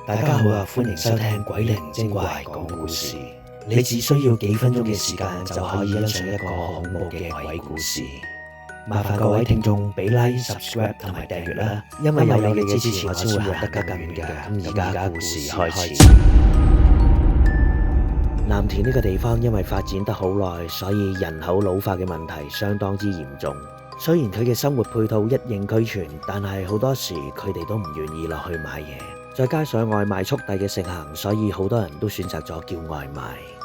大家好啊，歡迎收聽鬼靈精怪講故事。你只需要幾分鐘嘅時間就可以欣賞一個恐怖嘅鬼故事。麻煩各位聽眾俾 like、subscribe 同埋訂閱啦，因為有你嘅支持，我先會行得更遠嘅。咁而家故事開始。藍田呢個地方因為發展得好耐，所以人口老化嘅問題相當之嚴重。雖然佢嘅生活配套一應俱全，但係好多時佢哋都唔願意落去買嘢。再加上外賣速遞嘅盛行，所以好多人都選擇咗叫外賣。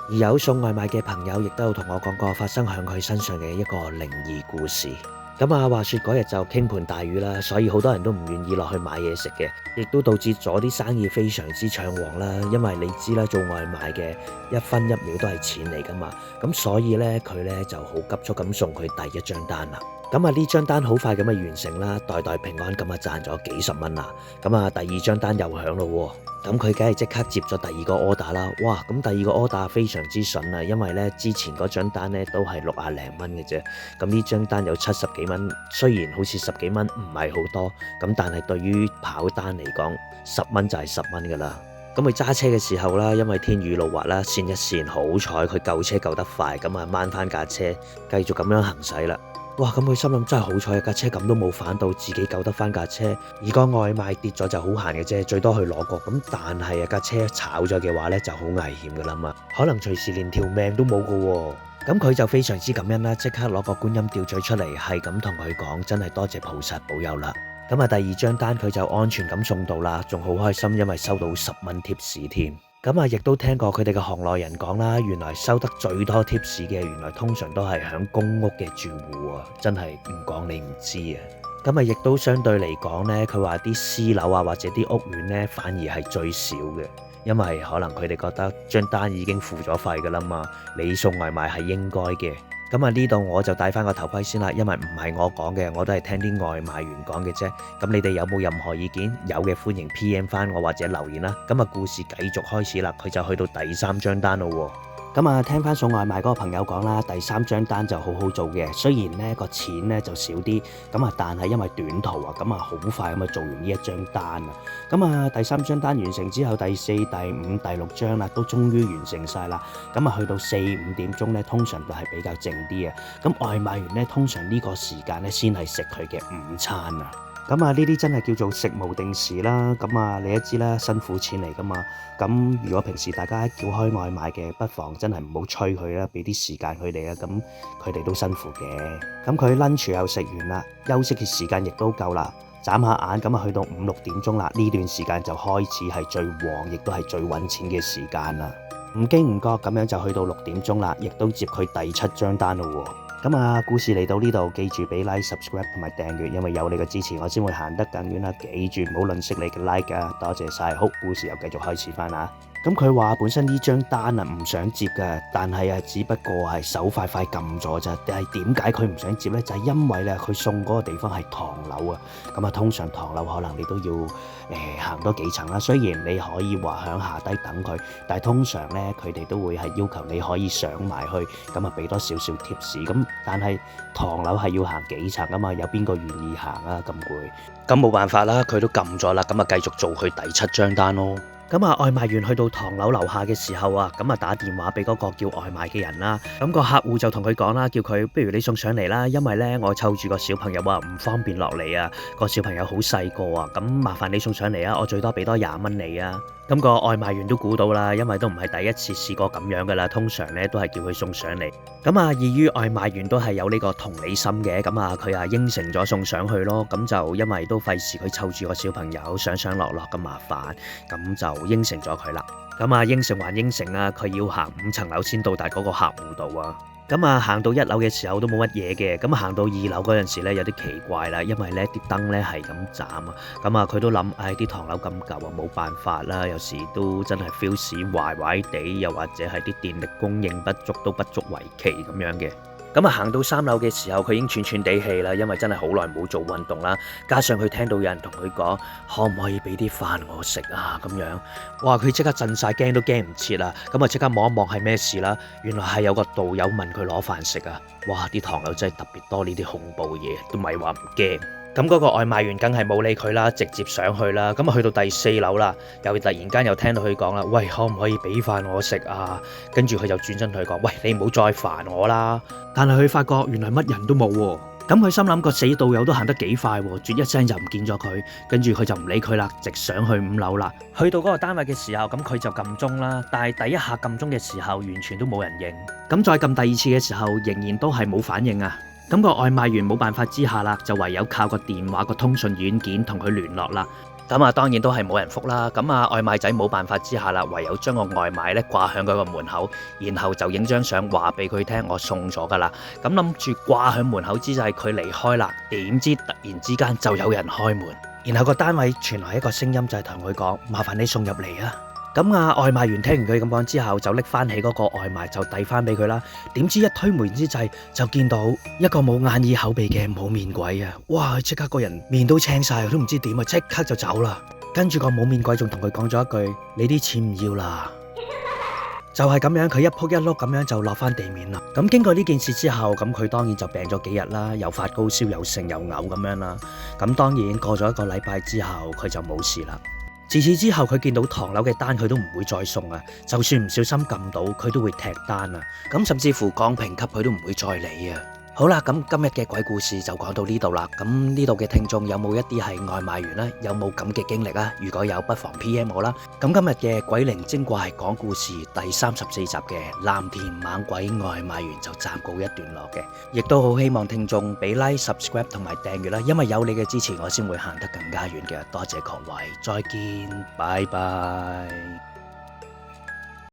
而有送外賣嘅朋友亦都有同我講過發生喺佢身上嘅一個靈異故事。咁啊，話說嗰日就傾盆大雨啦，所以好多人都唔願意落去買嘢食嘅，亦都導致咗啲生意非常之暢旺啦。因為你知啦，做外賣嘅一分一秒都係錢嚟噶嘛，咁所以呢，佢呢就好急速咁送佢第一張單啦。咁啊，呢張單好快咁啊完成啦，代代平安咁啊賺咗幾十蚊啦。咁啊，第二張單又響咯，咁佢梗係即刻接咗第二個 order 啦。哇，咁第二個 order 非常之筍啊，因為呢之前嗰張單呢都係60零蚊嘅啫，咁呢張單有70幾蚊，雖然好似10幾蚊唔係好多，咁但係對於跑單嚟講，10蚊就係10蚊噶啦。咁佢揸車嘅時候啦，因為天雨路滑啦，跣一跣，好彩佢救車救得快，咁啊掹翻架車，繼續咁樣行駛啦。哇！咁佢心諗真係好彩，架車咁都冇反到，自己救得翻架車。而個外賣跌咗就好閒嘅啫，最多去攞個。咁但係架車炒咗嘅話呢，就好危險噶啦嘛，可能隨時連條命都冇噶喎。咁佢就非常之感恩啦，即刻攞個觀音吊墜出嚟，係咁同佢講，真係多謝菩薩保佑啦。咁啊，第二張單佢就安全咁送到啦，仲好開心，因為收到10蚊貼士添。咁啊，亦都聽過佢哋嘅行內人講啦，原來收得最多貼士嘅，原來通常都係響公屋嘅住戶啊，真係唔講你唔知啊。咁啊，亦都相對嚟講呢，佢話啲私樓啊或者啲屋苑呢，反而係最少嘅，因為可能佢哋覺得張單已經付咗費噶啦嘛，你送外賣係應該嘅。咁啊，呢度我就戴翻個頭盔先啦，因為唔係我講嘅，我都係聽啲外賣員講嘅啫。咁你哋有冇任何意見？有嘅歡迎 PM 翻我或者留言啦。咁啊，故事繼續開始啦，佢就去到第3張單咯。咁啊，聽翻送外賣嗰個朋友講啦，第3張單就好好做嘅，雖然呢個錢呢就少啲，咁啊，但係因為短途啊，咁啊好快咁啊做完呢一張單啊。咁啊，第3張單完成之後，第4、第5、第6張啦，都終於完成晒啦。咁啊，去到4、5點鐘呢，通常都係比較靜啲啊。咁外賣員呢，通常呢個時間呢，先係食佢嘅午餐啊。咁啊，呢啲真係叫做食無定時啦。咁啊，你都知啦，辛苦錢嚟噶嘛。咁如果平時大家叫開外賣嘅，不妨真係唔好催佢啦，俾啲時間佢哋啊。咁佢哋都辛苦嘅。咁佢 lunch 又食完啦，休息嘅時間亦都夠啦。眨下眼咁啊，去到5、6點鐘啦。呢段時間就開始係最旺，亦都係最揾錢嘅時間啦。唔經唔覺咁樣就去到6點鐘啦，亦都接佢第7張單咯。咁啊，故事嚟到呢度，記住俾 like、subscribe 同埋訂閱，因為有你嘅支持，我先會行得更遠啦。記住唔好吝嗇你嘅 like 啊，多謝晒。好，故事又繼續開始翻啦。咁佢話本身呢張單啊唔想接㗎，但係啊只不過係手快快撳咗咋。但係點解佢唔想接呢？就係因為咧佢送嗰個地方係唐樓啊。咁啊，通常唐樓可能你都要行多幾層啦。雖然你可以話響下低等佢，但係通常呢，佢哋都會係要求你可以上埋去，咁啊俾多少少貼士。咁但係唐樓係要行幾層啊嘛，有邊個願意行啊？咁攰，咁冇辦法啦，佢都撳咗啦，咁啊繼續做佢第7張單咯。咁啊，外賣員去到唐樓樓下嘅時候啊，咁啊打電話俾嗰個叫外賣嘅人啦。咁個客戶就同佢講啦，叫佢不如你送上嚟啦，因為呢，我湊住個小朋友啊，唔方便落嚟啊。個小朋友好細個啊，咁麻煩你送上嚟啊，我最多俾多20蚊你啊。咁個外賣員都估到啦，因為都唔係第一次試過咁樣噶啦，通常呢都係叫佢送上嚟。咁啊，至於外賣員都係有呢個同理心嘅，咁啊佢啊應承咗送上去咯。咁就因為都費事佢湊住個小朋友上上落落咁麻煩，咁就應承咗佢啦。咁啊應承還應承啊，佢要行5層樓先到達嗰個客戶度啊。咁啊，行到1樓嘅時候都冇乜嘢嘅，咁行到2樓嗰陣時咧有啲奇怪啦，因為咧啲燈咧係咁斬啊，咁啊佢都諗，啲唐樓咁舊啊，冇辦法啦，有時都真係 feel 壞壞地，又或者係啲電力供應不足都不足為奇咁樣嘅。咁啊，行到3樓嘅時候，佢已經喘喘地氣啦，因為真係好耐冇做運動啦。加上佢聽到有人同佢講，可唔可以俾啲飯我食啊？咁樣，哇！佢即刻震晒，驚都驚唔切啦。咁啊，即刻望一望係咩事啦？原來係有個道友問佢攞飯食啊！哇！啲唐樓真係特別多呢啲恐怖嘢，都咪話唔驚。咁咁嗰個外賣員梗係冇理佢啦，直接上去啦。咁啊去到第4樓啦，又突然間又聽到佢講啦，喂，可唔可以俾飯我食啊？跟住佢就轉身同佢講，喂，你唔好再煩我啦。但係佢發覺原來乜人都冇喎。咁佢心諗個死道友都行得幾快喎，啜一聲就唔見咗佢，跟住佢就唔理佢啦，直上去5樓啦。去到嗰個單位嘅時候，咁佢就撳鐘啦，但係第一下撳鐘嘅時候，完全都冇人應。咁再撳第2次嘅時候，仍然都係冇反應啊。咁個外賣員冇辦法之下啦，就唯有靠個電話個通訊軟件同佢聯絡啦。咁啊，當然都係冇人覆啦。咁啊，外賣仔冇辦法之下啦，唯有將個外賣咧掛響嗰個門口，然後就影張相話俾佢聽，我送咗噶啦。咁諗住掛響門口之際，佢離開啦，點知突然之間就有人開門，然後個單位傳來一個聲音就係同佢講，麻煩你送入嚟啊。咁啊，外賣員聽完佢咁講之後，就拎翻起嗰個外賣就遞翻俾佢啦。點知一推門之際，就見到一個冇眼耳口鼻嘅冇面鬼啊！哇！即刻個人面都青晒，都唔知點啊！即刻就走啦。跟住個冇面鬼仲同佢講咗一句：你啲錢唔要啦。就係咁樣，佢一仆一碌咁樣就落翻地面啦。咁經過呢件事之後，咁佢當然就病咗幾日啦，又發高燒，又剩又嘔咁樣啦。咁當然過咗1個禮拜之後，佢就冇事啦。自此之後，佢見到唐樓嘅單，佢都唔會再送啊！就算唔小心撳到，佢都會踢單啊！咁甚至乎降評級，佢都唔會再理啊！好啦，咁今日嘅鬼故事就講到呢度啦。咁呢度嘅聽眾有冇一啲係外賣員呢？有冇咁嘅經歷啊？如果有，不妨 PM 我啦。咁今日嘅鬼靈精怪講故事第34集嘅藍田猛鬼外賣員就暫告一段落嘅，亦都好希望聽眾俾 like、subscribe 同埋訂閱啦，因為有你嘅支持，我先會行得更加遠嘅。多謝各位，再見，拜拜。